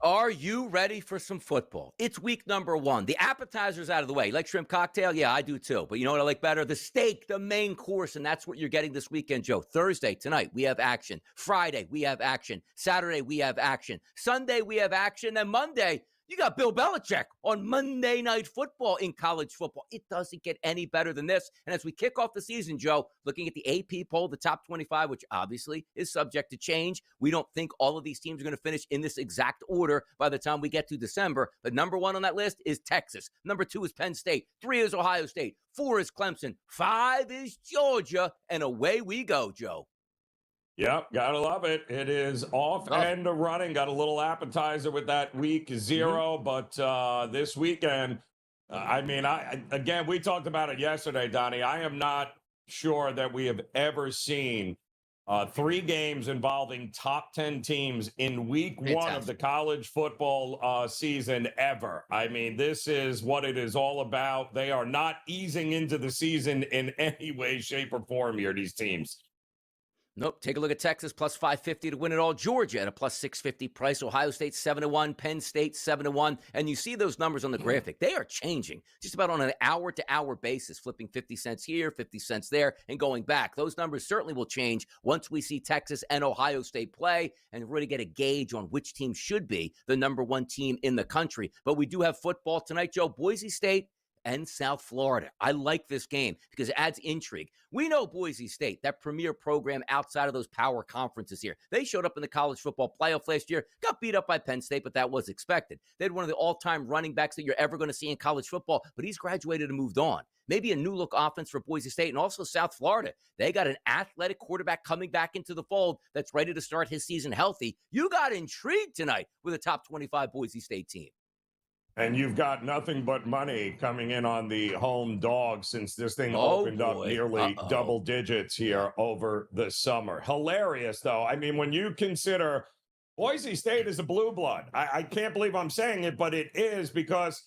Are you ready for some football? It's week number 1. The appetizer's out of the way. You like shrimp cocktail? Yeah, I do too. But you know what I like better? The steak, the main course, and that's what you're getting this weekend, Joe. Thursday, tonight, we have action. Friday, we have action. Saturday, we have action. Sunday, we have action. And Monday, you got Bill Belichick on Monday Night Football in college football. It doesn't get any better than this. And as we kick off the season, Joe, looking at the AP poll, the top 25, which obviously is subject to change, we don't think all of these teams are going to finish in this exact order by the time we get to December. But number 1 on that list is Texas. Number 2 is Penn State. 3 is Ohio State. 4 is Clemson. 5 is Georgia. And away we go, Joe. Yep, gotta love it. It is off and running. Got a little appetizer with that week 0, but this weekend, again, we talked about it yesterday, Donnie. I am not sure that we have ever seen 3 games involving top 10 teams in week 1 of the college football season ever. I mean, this is what it is all about. They are not easing into the season in any way, shape, or form here, these teams. Nope. Take a look at Texas, plus 550 to win it all. Georgia at a plus 650 price. Ohio State 7-1. Penn State 7-1. And you see those numbers on the graphic. They are changing just about on an hour-to-hour basis, flipping 50 cents here, 50 cents there, and going back. Those numbers certainly will change once we see Texas and Ohio State play and really get a gauge on which team should be the number 1 team in the country. But we do have football tonight, Joe. Boise State and South Florida. I like this game because it adds intrigue. We know Boise State, that premier program outside of those power conferences here. They showed up in the college football playoff last year, got beat up by Penn State, but that was expected. They had one of the all-time running backs that you're ever going to see in college football, but he's graduated and moved on. Maybe a new look offense for Boise State and also South Florida. They got an athletic quarterback coming back into the fold that's ready to start his season healthy. You got intrigued tonight with a top 25 Boise State team. And you've got nothing but money coming in on the home dog since this thing opened up nearly double digits here over the summer. Hilarious, though. I mean, when you consider Boise State is a blue blood, I can't believe I'm saying it, but it is because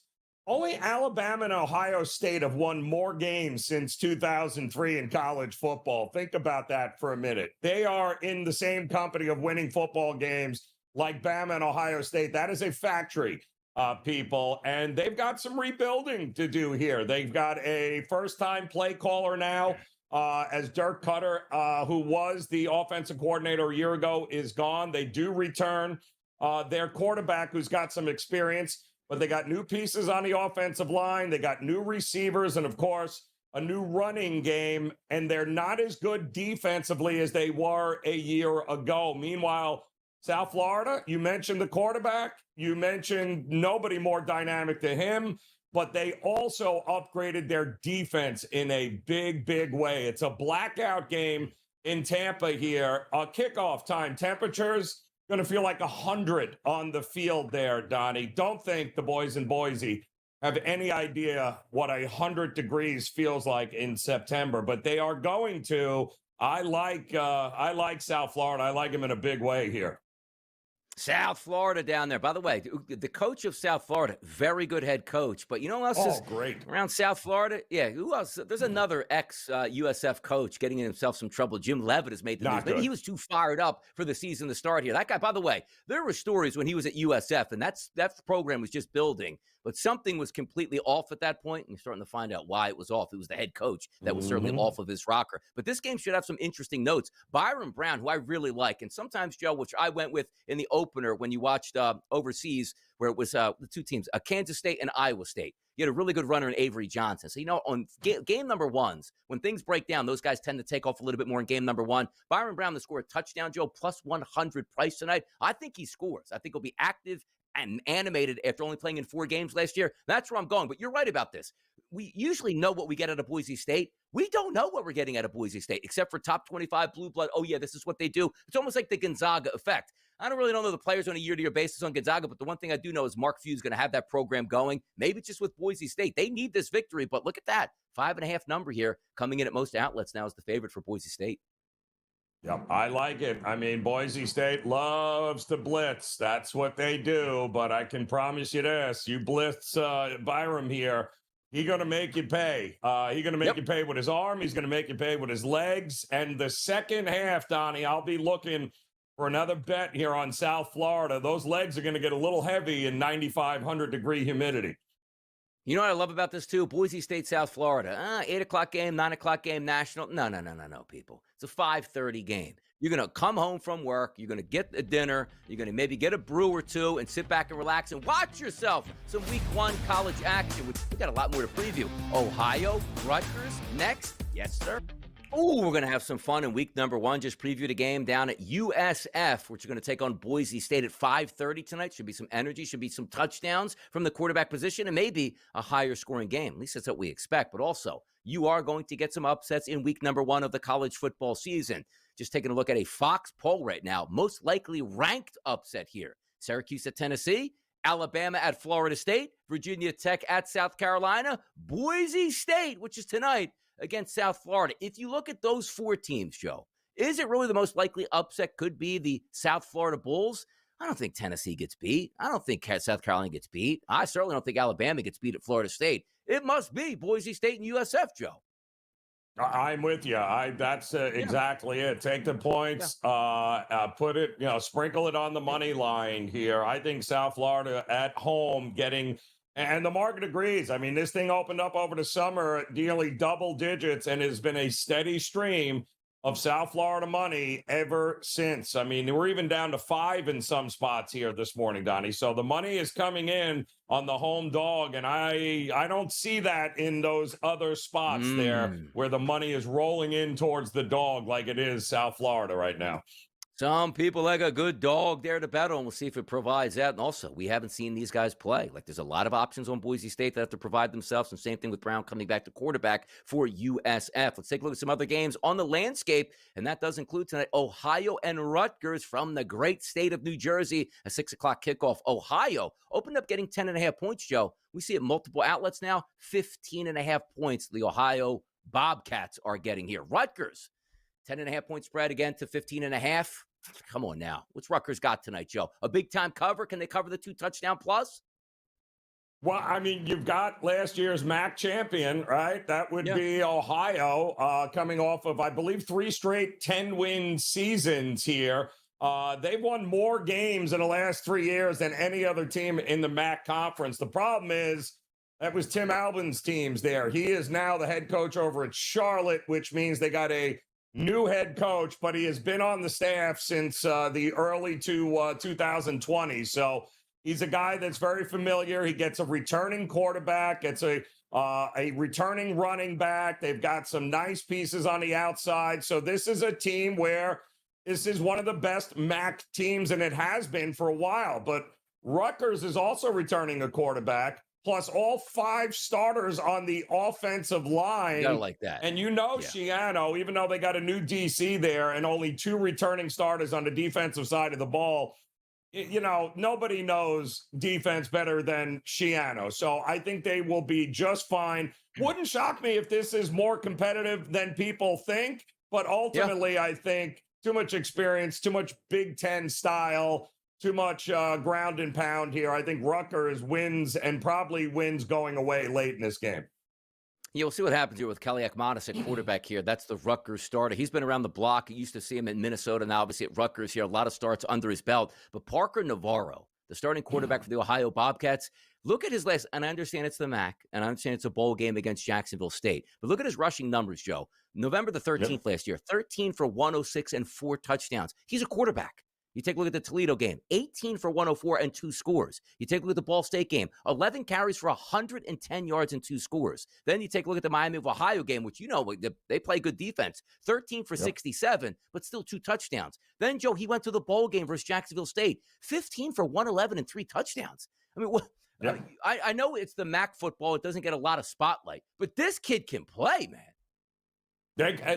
only Alabama and Ohio State have won more games since 2003 in college football. Think about that for a minute. They are in the same company of winning football games like Bama and Ohio State. That is a factory. People, and they've got some rebuilding to do here. They've got a first-time play caller now, as Dirk Cutter, who was the offensive coordinator a year ago, is gone. They do return their quarterback, who's got some experience, but they got new pieces on the offensive line. They got new receivers, and of course, a new running game, and they're not as good defensively as they were a year ago. Meanwhile, South Florida, you mentioned the quarterback. You mentioned nobody more dynamic than him, but they also upgraded their defense in a big, big way. It's a blackout game in Tampa here. Kickoff time temperatures going to feel like 100 on the field there, Donnie. Don't think the boys in Boise have any idea what 100 degrees feels like in September, but they are going to. I like South Florida. I like them in a big way here. South Florida down there. By the way, the coach of South Florida, very good head coach. But you know who else is great around South Florida? Yeah, who else? There's another ex-USF coach getting in himself some trouble. Jim Leavitt has made the news. Maybe he was too fired up for the season to start here. That guy, by the way, there were stories when he was at USF, and that program was just building. But something was completely off at that point, and you're starting to find out why it was off. It was the head coach that was certainly off of his rocker. But this game should have some interesting notes. Byron Brown, who I really like, and sometimes, Joe, which I went with in the opener when you watched overseas, where it was the two teams, Kansas State and Iowa State. You had a really good runner in Avery Johnson. So, on game number 1s, when things break down, those guys tend to take off a little bit more in game number 1. Byron Brown to score a touchdown, Joe, plus 100 price tonight. I think he scores. I think he'll be active and animated after only playing in 4 games last year. That's where I'm going. But you're right about this. We usually know what we get out of Boise State. We don't know what we're getting out of Boise State, except for top 25 blue blood. Oh, yeah, this is what they do. It's almost like the Gonzaga effect. I don't really know the players on a year-to-year basis on Gonzaga, but the one thing I do know is Mark Few's going to have that program going. Maybe just with Boise State. They need this victory, but look at that. 5.5 number here coming in at most outlets now is the favorite for Boise State. Yep, I like it. I mean, Boise State loves to blitz. That's what they do. But I can promise you this: you blitz Byram here, he's going to make you pay. He's going to make you pay with his arm. He's going to make you pay with his legs. And the second half, Donnie, I'll be looking for another bet here on South Florida. Those legs are going to get a little heavy in 9,500-degree humidity. You know what I love about this, too? Boise State, South Florida. 8 o'clock game, 9 o'clock game, national. No, people. It's a 5:30 game. You're going to come home from work. You're going to get a dinner. You're going to maybe get a brew or two and sit back and relax and watch yourself some week 1 college action, which we got a lot more to preview. Ohio, Rutgers, next. Yes, sir. Oh, we're going to have some fun in week number 1. Just previewed a game down at USF, which are going to take on Boise State at 5:30 tonight. Should be some energy, should be some touchdowns from the quarterback position, and maybe a higher scoring game. At least that's what we expect. But also, you are going to get some upsets in week number 1 of the college football season. Just taking a look at a Fox poll right now. Most likely ranked upset here. Syracuse at Tennessee, Alabama at Florida State, Virginia Tech at South Carolina, Boise State, which is tonight, against South Florida. If you look at those 4 teams, Joe, is it really the most likely upset could be the South Florida Bulls? I don't think Tennessee gets beat. I don't think South Carolina gets beat. I certainly don't think Alabama gets beat at Florida State. It must be Boise State and USF, Joe. I'm with you. That's exactly it. Take the points, put it, sprinkle it on the money line here. I think South Florida at home getting. And the market agrees. I mean, this thing opened up over the summer at nearly double digits and has been a steady stream of South Florida money ever since. I mean, we're even down to 5 in some spots here this morning, Donnie. So the money is coming in on the home dog, and I don't see that in those other spots there where the money is rolling in towards the dog like it is South Florida right now. Some people like a good dog there to bet on. We'll see if it provides that. And also, we haven't seen these guys play. Like, there's a lot of options on Boise State that have to provide themselves. And same thing with Brown coming back to quarterback for USF. Let's take a look at some other games on the landscape. And that does include tonight Ohio and Rutgers from the great state of New Jersey. A 6 o'clock kickoff. Ohio opened up getting 10.5 points, Joe. We see it multiple outlets now. 15.5 points the Ohio Bobcats are getting here. Rutgers, 10.5 point spread again to 15.5. Come on now. What's Rutgers got tonight, Joe? A big-time cover? Can they cover the 2 touchdown plus? Well, I mean, you've got last year's MAC champion, right? That would be Ohio, coming off of, I believe, 3 straight 10-win seasons here. They've won more games in the last 3 years than any other team in the MAC conference. The problem is that was Tim Albin's teams there. He is now the head coach over at Charlotte, which means they got a new head coach, but he has been on the staff since the early 2020. So he's a guy that's very familiar. He gets a returning quarterback. It's a returning running back. They've got some nice pieces on the outside. So this is a team where this is one of the best MAC teams, and it has been for a while. But Rutgers is also returning a quarterback, plus all 5 starters on the offensive line. You gotta like that. And Schiano, even though they got a new DC there and only 2 returning starters on the defensive side of the ball, nobody knows defense better than Schiano. So I think they will be just fine. Wouldn't shock me if this is more competitive than people think, but ultimately I think too much experience, too much Big Ten style, too much ground and pound here. I think Rutgers wins and probably wins going away late in this game. Yeah, we'll see what happens here with Kelly Ekmanis at quarterback here. That's the Rutgers starter. He's been around the block. You used to see him in Minnesota, now obviously at Rutgers here. A lot of starts under his belt. But Parker Navarro, the starting quarterback for the Ohio Bobcats, look at his last, and I understand it's the MAC, and I understand it's a bowl game against Jacksonville State. But look at his rushing numbers, Joe. November the 13th last year, 13 for 106 and 4 touchdowns. He's a quarterback. You take a look at the Toledo game, 18 for 104 and 2 scores. You take a look at the Ball State game, 11 carries for 110 yards and 2 scores. Then you take a look at the Miami of Ohio game, which they play good defense, 13 for 67, but still 2 touchdowns. Then, Joe, he went to the bowl game versus Jacksonville State, 15 for 111 and 3 touchdowns. I mean, I know it's the MAC football. It doesn't get a lot of spotlight, but this kid can play, man.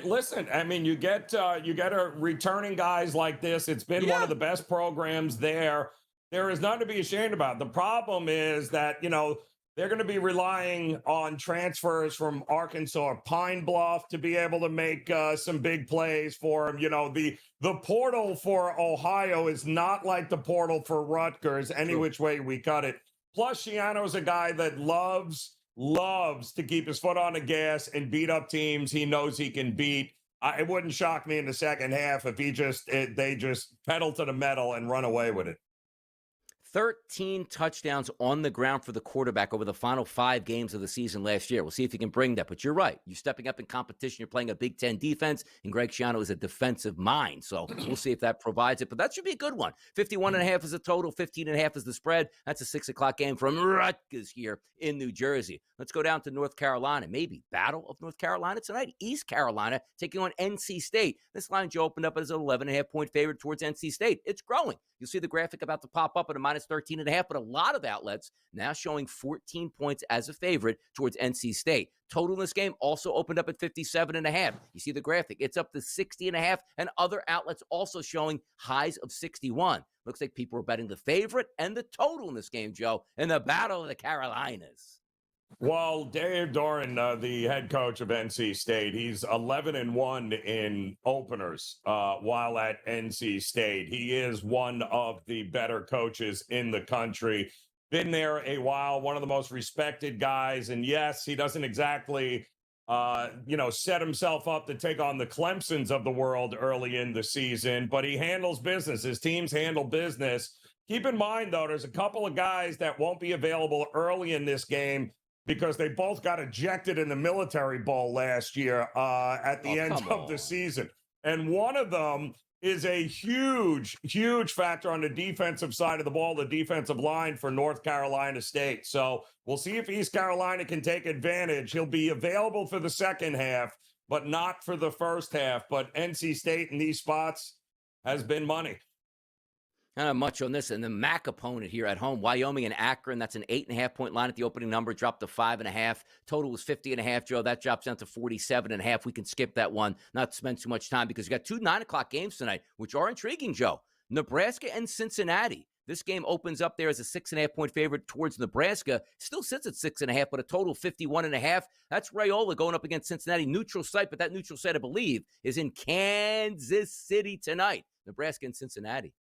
Listen, I mean, you get a returning guys like this. It's been one of the best programs there. There is nothing to be ashamed about. The problem is that, they're going to be relying on transfers from Arkansas or Pine Bluff to be able to make some big plays for them. The portal for Ohio is not like the portal for Rutgers, any which way we cut it. Plus, Schiano's a guy that loves to keep his foot on the gas and beat up teams he knows he can beat. It wouldn't shock me in the second half if they just pedal to the metal and run away with it. 13 touchdowns on the ground for the quarterback over the final 5 games of the season last year. We'll see if he can bring that. But you're right. You're stepping up in competition. You're playing a Big Ten defense, and Greg Schiano is a defensive mind. So we'll see if that provides it. But that should be a good one. 51.5 is the total. 15.5 is the spread. That's a 6 o'clock game from Rutgers here in New Jersey. Let's go down to North Carolina. Maybe Battle of North Carolina tonight. East Carolina taking on NC State. This line, Joe, opened up as an 11.5-point favorite towards NC State. It's growing. You'll see the graphic about to pop up at a minus 13.5, but a lot of outlets now showing 14 points as a favorite towards NC State. Total in this game also opened up at 57.5. You see the graphic. It's up to 60.5, and other outlets also showing highs of 61. Looks like people are betting the favorite and the total in this game, Joe, in the Battle of the Carolinas. Well, Dave Doran, the head coach of NC State, he's 11-1 in openers while at NC State. He is one of the better coaches in the country. Been there a while, one of the most respected guys. And yes, he doesn't exactly, set himself up to take on the Clemsons of the world early in the season, but he handles business. His teams handle business. Keep in mind, though, there's a couple of guys that won't be available early in this game because they both got ejected in the Military Bowl last year at the end of the season. And one of them is a huge, huge factor on the defensive side of the ball, the defensive line for North Carolina State. So we'll see if East Carolina can take advantage. He'll be available for the second half, but not for the first half. But NC State in these spots has been money. Not much on this. And the MAC opponent here at home, Wyoming and Akron, that's an 8.5-point line at the opening number, dropped to 5.5. Total was 50.5, Joe. That drops down to 47.5. We can skip that one, not spend too much time because you got 2 9 o'clock games tonight, which are intriguing, Joe. Nebraska and Cincinnati. This game opens up there as a 6.5-point favorite towards Nebraska. Still sits at 6.5, but a total 51.5. That's Raiola going up against Cincinnati. Neutral site, but that neutral site, I believe, is in Kansas City tonight. Nebraska and Cincinnati.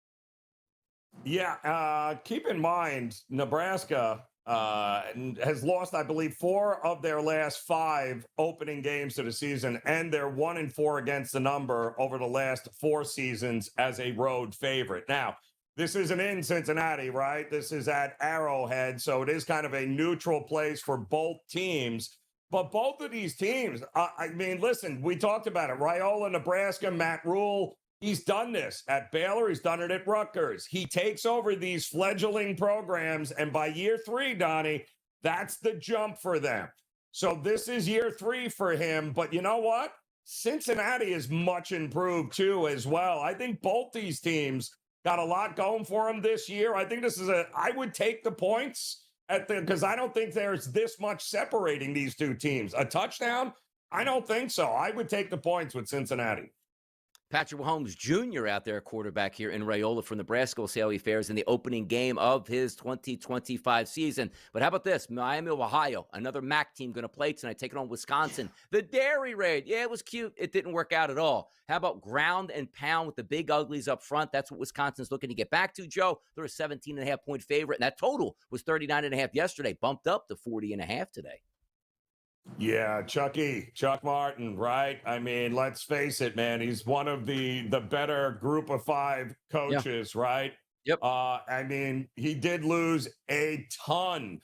Yeah, keep in mind, Nebraska has lost, I believe, 4 of their last 5 opening games to the season, and they're 1-4 against the number over the last 4 seasons as a road favorite. Now, this isn't in Cincinnati, right? This is at Arrowhead, so it is kind of a neutral place for both teams. But both of these teams, listen, we talked about it. Raiola, Nebraska, Matt Rule. He's done this at Baylor. He's done it at Rutgers. He takes over these fledgling programs, and by year 3, Donnie, that's the jump for them. So this is year 3 for him. But you know what? Cincinnati is much improved, too, as well. I think both these teams got a lot going for them this year. I think this is I would take the points because I don't think there's this much separating these two teams. A touchdown? I don't think so. I would take the points with Cincinnati. Patrick Mahomes Jr. out there, quarterback here in Raiola from Nebraska. We'll see how he fares in the opening game of his 2025 season. But how about this? Miami of Ohio, another MAC team going to play tonight, taking on Wisconsin. The Dairy Raid. Yeah, it was cute. It didn't work out at all. How about ground and pound with the big uglies up front? That's what Wisconsin's looking to get back to, Joe. They're a 17.5-point favorite, and that total was 39.5 yesterday, bumped up to 40.5 today. Yeah, Chuck Martin, right? I mean, let's face it, man. He's one of the better group of 5 coaches, right? Yep. He did lose a ton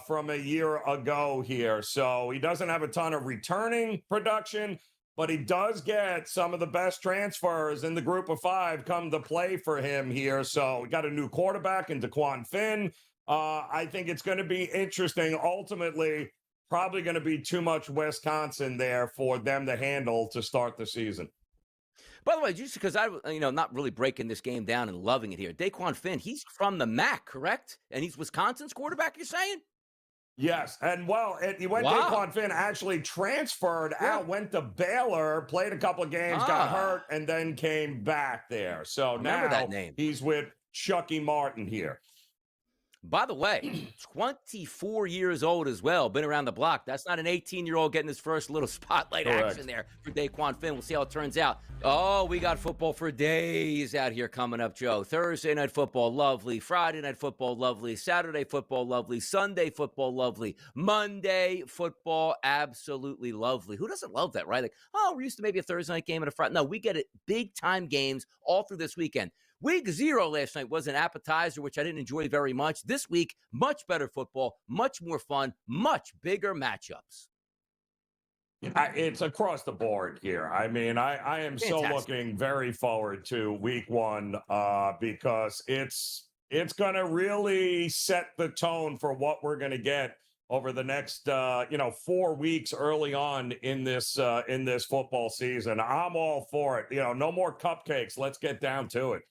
from a year ago here. So he doesn't have a ton of returning production, but he does get some of the best transfers in the group of 5 come to play for him here. So we got a new quarterback in DeQuan Finn. I think it's going to be interesting. Ultimately, probably going to be too much Wisconsin there for them to handle to start the season. By the way, just because not really breaking this game down and loving it here, DeQuan Finn, he's from the MAC, correct? And he's Wisconsin's quarterback, you're saying? Yes, and DeQuan Finn actually transferred out, went to Baylor, played a couple of games, got hurt, and then came back there. So now that name. He's with Chucky Martin here. By the way, 24 years old as well, been around the block. That's not an 18-year-old getting his first little spotlight action there for Daquan Finn. We'll see how it turns out. Oh, we got football for days out here coming up, Joe. Thursday night football, lovely. Friday night football, lovely. Saturday football, lovely. Sunday football, lovely. Monday football, absolutely lovely. Who doesn't love that, right? Like, oh, we're used to maybe a Thursday night game and a Friday. No, we get it. Big-time games all through this weekend. Week 0 last night was an appetizer, which I didn't enjoy very much. This week, much better football, much more fun, much bigger matchups. It's across the board here. I mean, I am so looking very forward to week 1 because it's going to really set the tone for what we're going to get over the next 4 weeks early on in this football season. I'm all for it. No more cupcakes. Let's get down to it.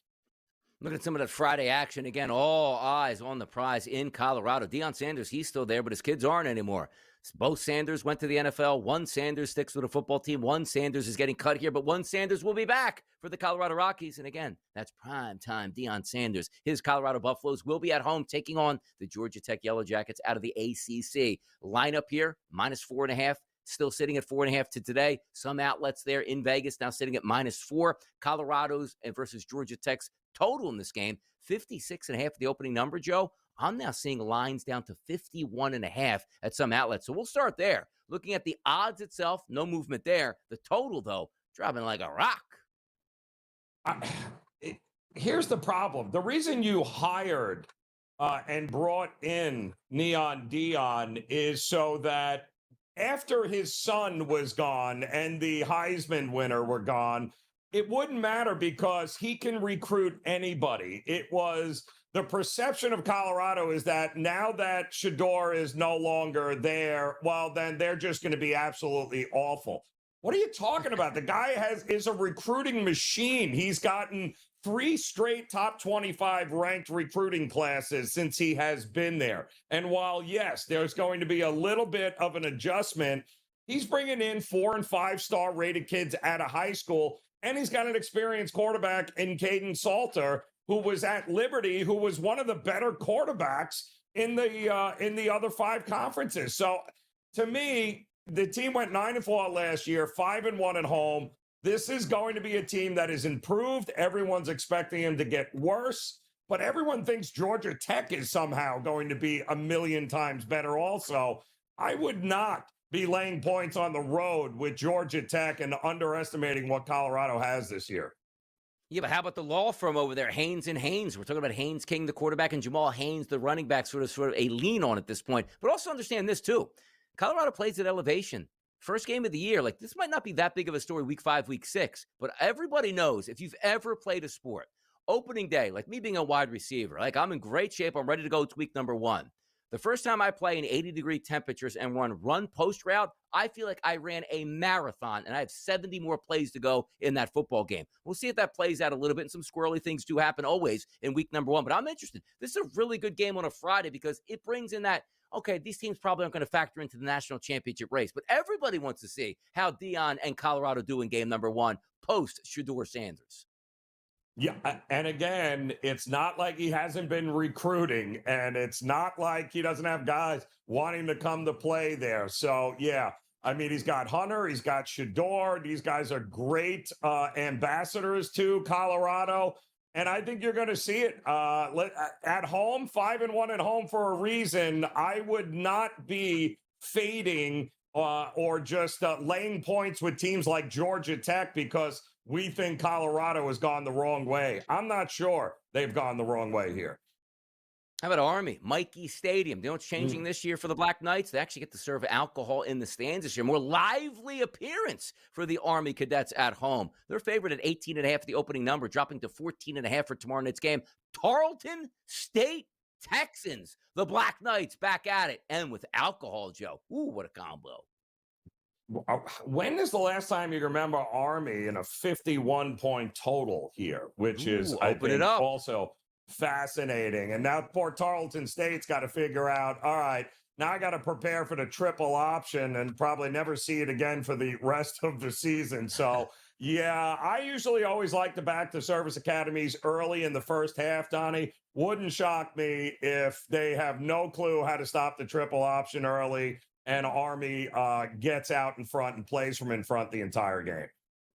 Look at some of that Friday action. Again, all eyes on the prize in Colorado. Deion Sanders, he's still there, but his kids aren't anymore. Both Sanders went to the NFL. One Sanders sticks with a football team. One Sanders is getting cut here, but one Sanders will be back for the Colorado Rockies. And again, that's prime time Deion Sanders. His Colorado Buffaloes will be at home taking on the Georgia Tech Yellow Jackets out of the ACC. Lineup here, -4.5. Still sitting at 4.5 to today. Some outlets there in Vegas now sitting at -4. Colorado's versus Georgia Tech's total in this game, 56.5 the opening number, Joe. I'm now seeing lines down to 51.5 at some outlets. So we'll start there. Looking at the odds itself, no movement there. The total, though, dropping like a rock. Here's the problem. The reason you hired and brought in Neon Deion is so that after his son was gone and the Heisman winner were gone, it wouldn't matter because he can recruit anybody. It was the perception of Colorado is that now that Shedeur is no longer there, well, then they're just going to be absolutely awful. What are you talking about? The guy is a recruiting machine. He's gotten 3 straight top 25 ranked recruiting classes since he has been there. And while, yes, there's going to be a little bit of an adjustment, he's bringing in 4- and 5-star rated kids out of high school. And he's got an experienced quarterback in Caden Salter, who was at Liberty, who was one of the better quarterbacks in the other 5 conferences. So to me, the team went 9-4 last year, 5-1 at home. This is going to be a team that is improved. Everyone's expecting him to get worse, but everyone thinks Georgia Tech is somehow going to be a million times better also. I would not be laying points on the road with Georgia Tech and underestimating what Colorado has this year. Yeah, but how about the law firm over there, Haynes and Haynes? We're talking about Haynes King, the quarterback, and Jamal Haynes, the running back, sort of a lean on at this point. But also understand this, too. Colorado plays at elevation. First game of the year, like this might not be that big of a story week 5, week 6, but everybody knows if you've ever played a sport, opening day, like me being a wide receiver, like I'm in great shape. I'm ready to go to week number 1. The first time I play in 80-degree temperatures and run post route, I feel like I ran a marathon, and I have 70 more plays to go in that football game. We'll see if that plays out a little bit, and some squirrely things do happen always in week number 1, but I'm interested. This is a really good game on a Friday because it brings in that, okay, these teams probably aren't going to factor into the national championship race, but everybody wants to see how Deion and Colorado do in game number 1 post Shedeur Sanders. Yeah, and again, it's not like he hasn't been recruiting, and it's not like he doesn't have guys wanting to come to play there. So, yeah, I mean, he's got Hunter, he's got Shedeur. These guys are great ambassadors to Colorado, and I think you're going to see it at home, 5-1 at home for a reason. I would not be fading or just laying points with teams like Georgia Tech because we think Colorado has gone the wrong way. I'm not sure they've gone the wrong way here. How about Army? Mikey Stadium. You know what's changing this year for the Black Knights? They actually get to serve alcohol in the stands this year. More lively appearance for the Army cadets at home. They're favored at 18.5, the opening number, dropping to 14.5 for tomorrow night's game. Tarleton State Texans. The Black Knights back at it. And with alcohol, Joe. Ooh, what a combo. When is the last time you remember Army in a 51-point total here, which is, I think, also fascinating. And now poor Tarleton State's got to figure out, all right, now I got to prepare for the triple option and probably never see it again for the rest of the season. So, yeah, I usually always like to back the service academies early in the first half, Donnie. Wouldn't shock me if they have no clue how to stop the triple option early and Army gets out in front and plays from in front the entire game.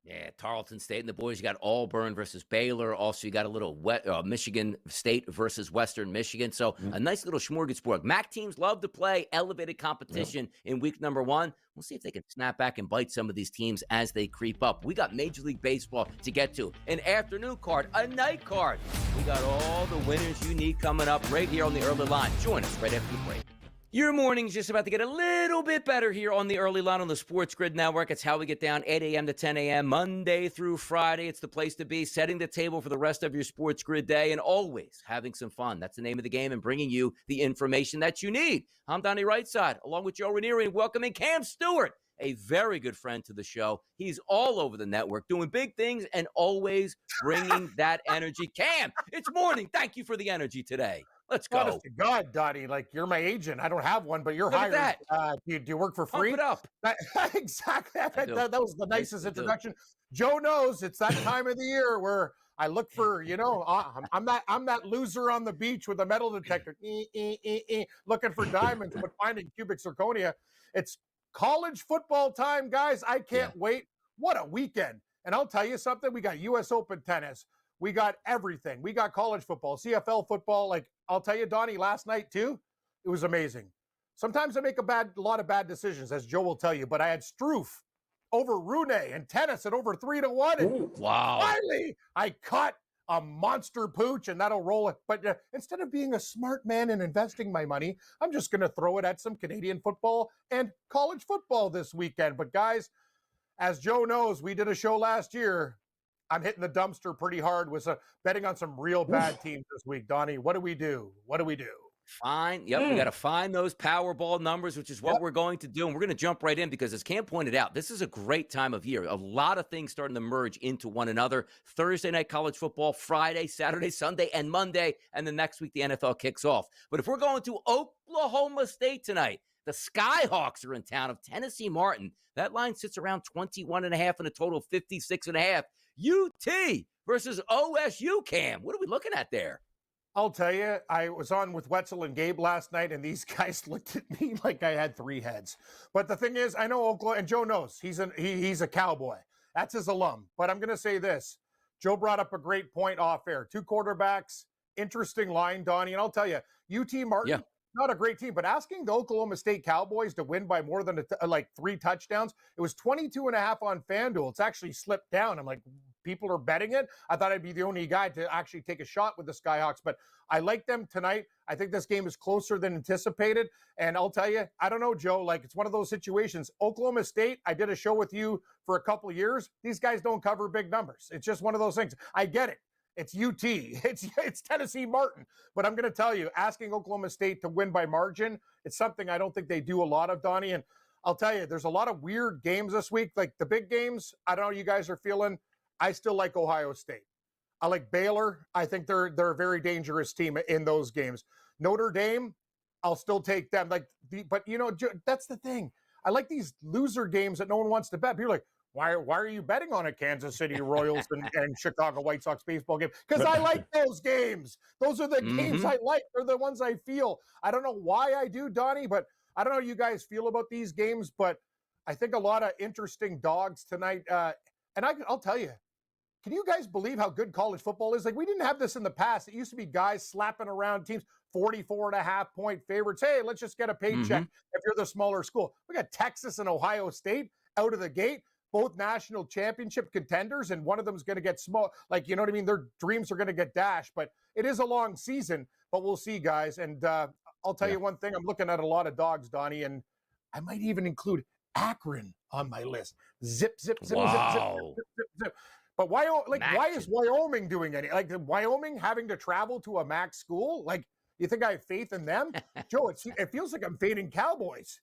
Yeah, Tarleton State and the boys. You got Auburn versus Baylor. Also, you got a little Michigan State versus Western Michigan. So a nice little smorgasbord. MAC teams love to play elevated competition in week number 1. We'll see if they can snap back and bite some of these teams as they creep up. We got Major League Baseball to get to. An afternoon card, a night card. We got all the winners you need coming up right here on the early line. Join us right after the break. Your morning's just about to get a little bit better here on the early line on the Sports Grid Network. It's how we get down 8 a.m. to 10 a.m. Monday through Friday. It's the place to be, setting the table for the rest of your Sports Grid day and always having some fun. That's the name of the game and bringing you the information that you need. I'm Donnie Rightside, along with Joe Ranieri, and welcoming Cam Stewart, a very good friend to the show. He's all over the network doing big things and always bringing that energy. Cam, it's morning. Thank you for the energy today. Let's go. Honest to God, Donnie, like you're my agent. I don't have one, but you're hired. Do you work for free? Pump it up. Exactly. That was the nicest introduction. Joe knows it's that time of the year where I look for, I'm that loser on the beach with a metal detector, looking for diamonds, but finding cubic zirconia. It's college football time, guys. I can't wait. What a weekend. And I'll tell you something. We got U.S. Open tennis. We got everything. We got college football, CFL football. Like, I'll tell you, Donnie, last night, too, it was amazing. Sometimes I make a lot of bad decisions, as Joe will tell you, but I had Struff over Rune and tennis at over 3-1. And wow. Finally, I caught a monster pooch, and that'll roll it. But instead of being a smart man and investing my money, I'm just going to throw it at some Canadian football and college football this weekend. But, guys, as Joe knows, we did a show last year. I'm hitting the dumpster pretty hard with betting on some real bad teams this week. Donnie, what do we do? Fine. Yep. We got to find those Powerball numbers, which is what we're going to do. And we're going to jump right in because, as Cam pointed out, this is a great time of year. A lot of things starting to merge into one another. Thursday night college football, Friday, Saturday, Sunday, and Monday. And then next week, the NFL kicks off. But if we're going to Oklahoma State tonight, the Skyhawks are in town of Tennessee Martin. That line sits around 21.5 and a total of 56.5. UT versus OSU, Cam. What are we looking at there? I'll tell you, I was on with Wetzel and Gabe last night, and these guys looked at me like I had 3 heads. But the thing is, I know Oklahoma, and Joe knows, he's a Cowboy. That's his alum. But I'm going to say this. Joe brought up a great point off air. 2 quarterbacks, interesting line, Donnie. And I'll tell you, UT Martin, not a great team, but asking the Oklahoma State Cowboys to win by more than 3 touchdowns, it was 22.5 on FanDuel. It's actually slipped down. I'm like, people are betting it. I thought I'd be the only guy to actually take a shot with the Skyhawks, but I like them tonight. I think this game is closer than anticipated. And I'll tell you, I don't know, Joe, like it's one of those situations. Oklahoma State, I did a show with you for a couple of years. These guys don't cover big numbers. It's just one of those things. I get it. It's UT. It's Tennessee Martin. But I'm going to tell you, asking Oklahoma State to win by margin, it's something I don't think they do a lot of, Donnie. And I'll tell you, there's a lot of weird games this week. Like the big games, I don't know how you guys are feeling. I still like Ohio State. I like Baylor. I think they're a very dangerous team in those games. Notre Dame, I'll still take them. But that's the thing. I like these loser games that no one wants to bet. People are like, why are you betting on a Kansas City Royals and Chicago White Sox baseball game? Because I like those games. Those are the games I like. They're the ones I feel. I don't know why I do, Donnie, but I don't know how you guys feel about these games, but I think a lot of interesting dogs tonight. And I'll tell you, can you guys believe how good college football is? Like, we didn't have this in the past. It used to be guys slapping around teams, 44.5-point favorites. Hey, let's just get a paycheck if you're the smaller school. We got Texas and Ohio State out of the gate, both national championship contenders, and one of them is going to get small. Like, you know what I mean? Their dreams are going to get dashed. But it is a long season, but we'll see, guys. And I'll tell you one thing. I'm looking at a lot of dogs, Donnie, and I might even include Akron on my list. Zip, zip, zip, zip, zip, zip, zip, zip. But why is Wyoming doing any? Like, Wyoming having to travel to a MAC school? Like, you think I have faith in them? Joe, it feels like I'm fading Cowboys.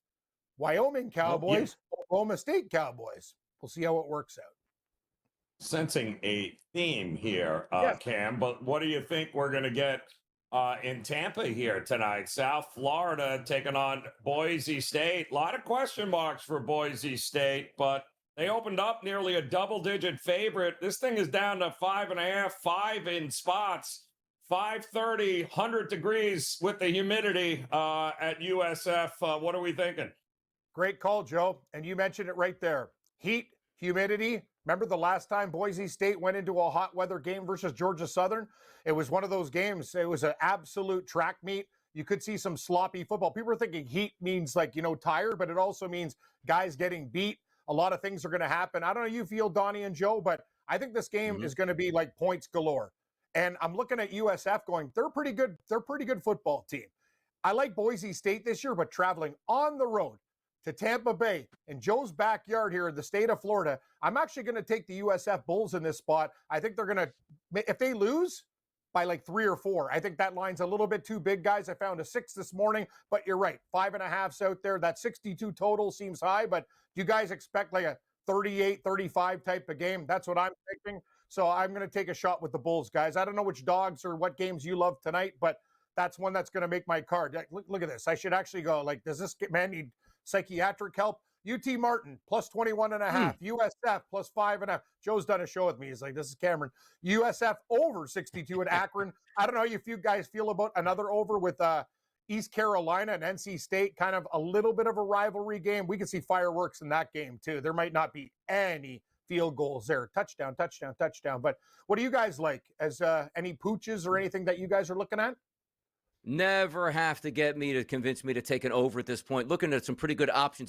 Wyoming Cowboys, Oklahoma State Cowboys. We'll see how it works out. Sensing a theme here, Cam, but what do you think we're going to get in Tampa here tonight? South Florida taking on Boise State. A lot of question marks for Boise State, but they opened up nearly a double-digit favorite. This thing is down to 5.5, 5 in spots. 5:30, 100 degrees with the humidity at USF. What are we thinking? Great call, Joe. And you mentioned it right there. Heat, humidity. Remember the last time Boise State went into a hot weather game versus Georgia Southern? It was one of those games. It was an absolute track meet. You could see some sloppy football. People are thinking heat means tired, but it also means guys getting beat. A lot of things are going to happen. I don't know how you feel, Donnie and Joe, but I think this game is going to be like points galore. And I'm looking at USF going, they're pretty good. They're a pretty good football team. I like Boise State this year, but traveling on the road to Tampa Bay in Joe's backyard here in the state of Florida, I'm actually going to take the USF Bulls in this spot. I think they're going to, if they lose by like 3 or 4, I think that line's a little bit too big, guys. I found a 6 this morning, but you're right. 5.5's out there. That 62 total seems high, but do you guys expect like a 38-35 type of game? That's what I'm thinking. So I'm going to take a shot with the Bulls, guys. I don't know which dogs or what games you love tonight, but that's one that's going to make my card. Look at this. I should actually go, does this man need psychiatric help? UT Martin plus 21.5, USF plus 5.5. Joe's done a show with me. He's like, this is Cameron. USF over 62 at Akron. I don't know if you guys feel about another over with East Carolina and NC State, kind of a little bit of a rivalry game. We can see fireworks in that game too. There might not be any field goals there. Touchdown, touchdown, touchdown. But what do you guys like? As any pooches or anything that you guys are looking at? Never have to get me to convince me to take an over at this point. Looking at some pretty good options